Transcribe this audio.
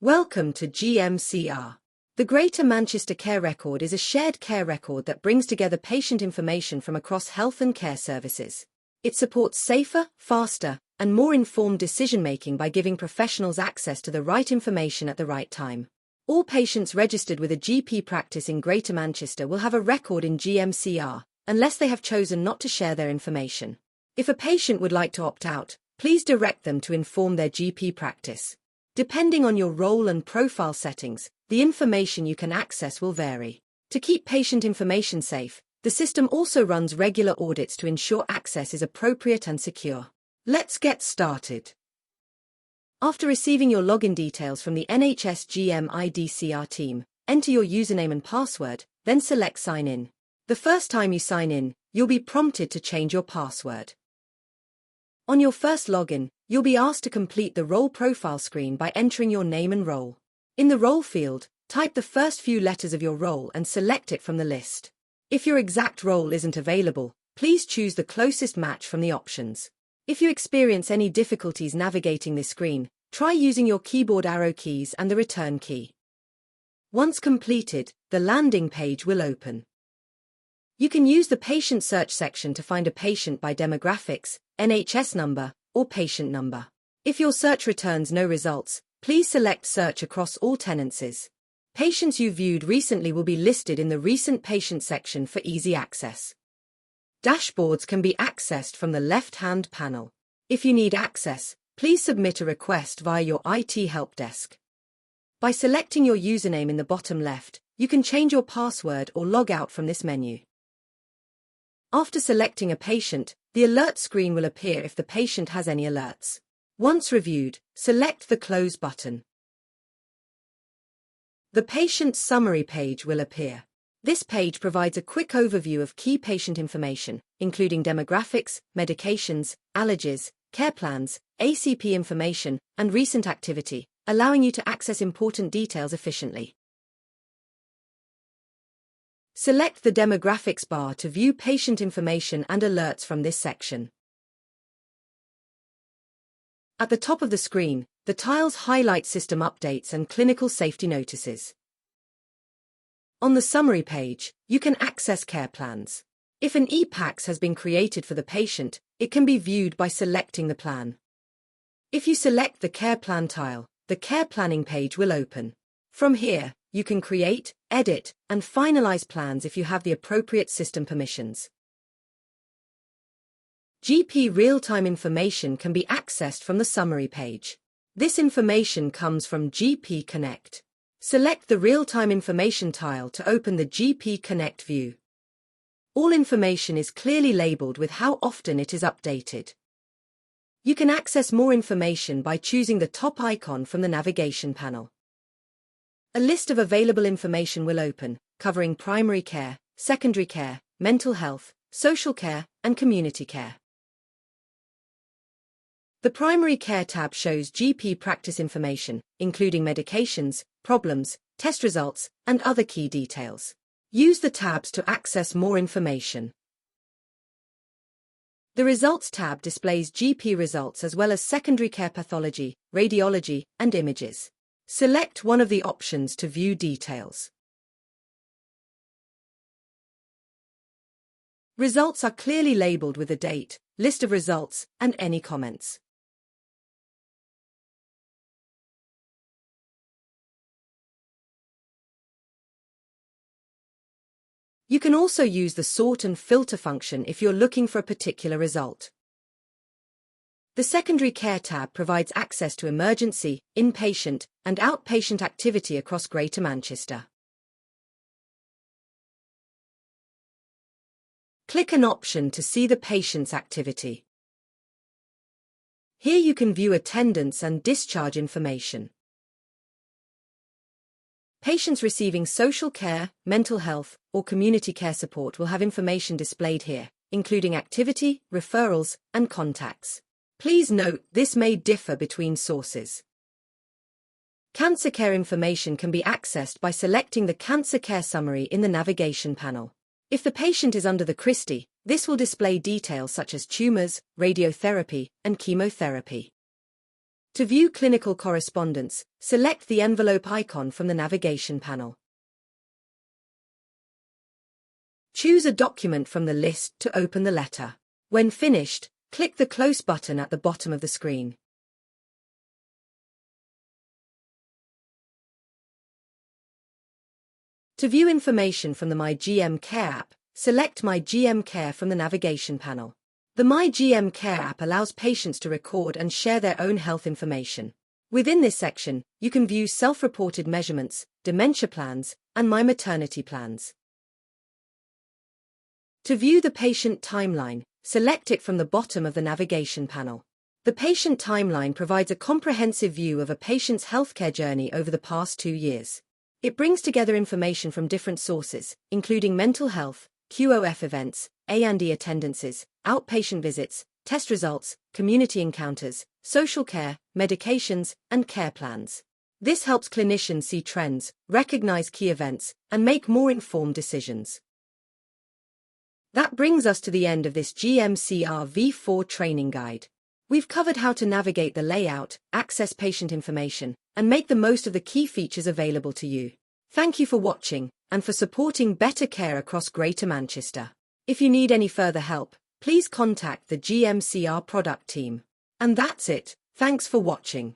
Welcome to GMCR. The Greater Manchester Care Record is a shared care record that brings together patient information from across health and care services. It supports safer, faster, and more informed decision-making by giving professionals access to the right information at the right time. All patients registered with a GP practice in Greater Manchester will have a record in GMCR, unless they have chosen not to share their information. If a patient would like to opt out, please direct them to inform their GP practice. Depending on your role and profile settings, the information you can access will vary. To keep patient information safe, the system also runs regular audits to ensure access is appropriate and secure. Let's get started. After receiving your login details from the NHS GMCR team, enter your username and password, then select Sign In. The first time you sign in, you'll be prompted to change your password. On your first login, you'll be asked to complete the role profile screen by entering your name and role. In the role field, type the first few letters of your role and select it from the list. If your exact role isn't available, please choose the closest match from the options. If you experience any difficulties navigating this screen, try using your keyboard arrow keys and the return key. Once completed, the landing page will open. You can use the patient search section to find a patient by demographics, NHS number, or patient number. If your search returns no results, please select Search across all tenancies. Patients you viewed recently will be listed in the Recent Patient section for easy access. Dashboards can be accessed from the left-hand panel. If you need access, please submit a request via your IT help desk. By selecting your username in the bottom left, you can change your password or log out from this menu. After selecting a patient, the alert screen will appear if the patient has any alerts. Once reviewed, select the Close button. The patient summary page will appear. This page provides a quick overview of key patient information, including demographics, medications, allergies, care plans, ACP information, and recent activity, allowing you to access important details efficiently. Select the demographics bar to view patient information and alerts from this section. At the top of the screen, the tiles highlight system updates and clinical safety notices. On the summary page, you can access care plans. If an e-PACS has been created for the patient, it can be viewed by selecting the plan. If you select the care plan tile, the care planning page will open. From here, you can create, edit, and finalize plans if you have the appropriate system permissions. GP real-time information can be accessed from the summary page. This information comes from GP Connect. Select the real-time information tile to open the GP Connect view. All information is clearly labeled with how often it is updated. You can access more information by choosing the top icon from the navigation panel. A list of available information will open, covering primary care, secondary care, mental health, social care, and community care. The Primary Care tab shows GP practice information, including medications, problems, test results, and other key details. Use the tabs to access more information. The Results tab displays GP results as well as secondary care pathology, radiology, and images. Select one of the options to view details. Results are clearly labeled with a date, list of results, and any comments. You can also use the Sort and Filter function if you're looking for a particular result. The Secondary Care tab provides access to emergency, inpatient, and outpatient activity across Greater Manchester. Click an option to see the patient's activity. Here you can view attendance and discharge information. Patients receiving social care, mental health, or community care support will have information displayed here, including activity, referrals, and contacts. Please note this may differ between sources. Cancer care information can be accessed by selecting the Cancer Care summary in the navigation panel. If the patient is under the CRISTI, this will display details such as tumors, radiotherapy, and chemotherapy. To view clinical correspondence, select the envelope icon from the navigation panel. Choose a document from the list to open the letter. When finished, click the Close button at the bottom of the screen. To view information from the My GMCR app, select My GMCR from the navigation panel. The My GMCR app allows patients to record and share their own health information. Within this section, you can view self-reported measurements, dementia plans, and My Maternity plans. To view the patient timeline, select it from the bottom of the navigation panel. The patient timeline provides a comprehensive view of a patient's healthcare journey over the past 2 years. It brings together information from different sources, including mental health, QOF events, A&E attendances, outpatient visits, test results, community encounters, social care, medications, and care plans. This helps clinicians see trends, recognize key events, and make more informed decisions. That brings us to the end of this GMCR V4 training guide. We've covered how to navigate the layout, access patient information, and make the most of the key features available to you. Thank you for watching, and for supporting better care across Greater Manchester. If you need any further help, please contact the GMCR Product Team. And that's it. Thanks for watching.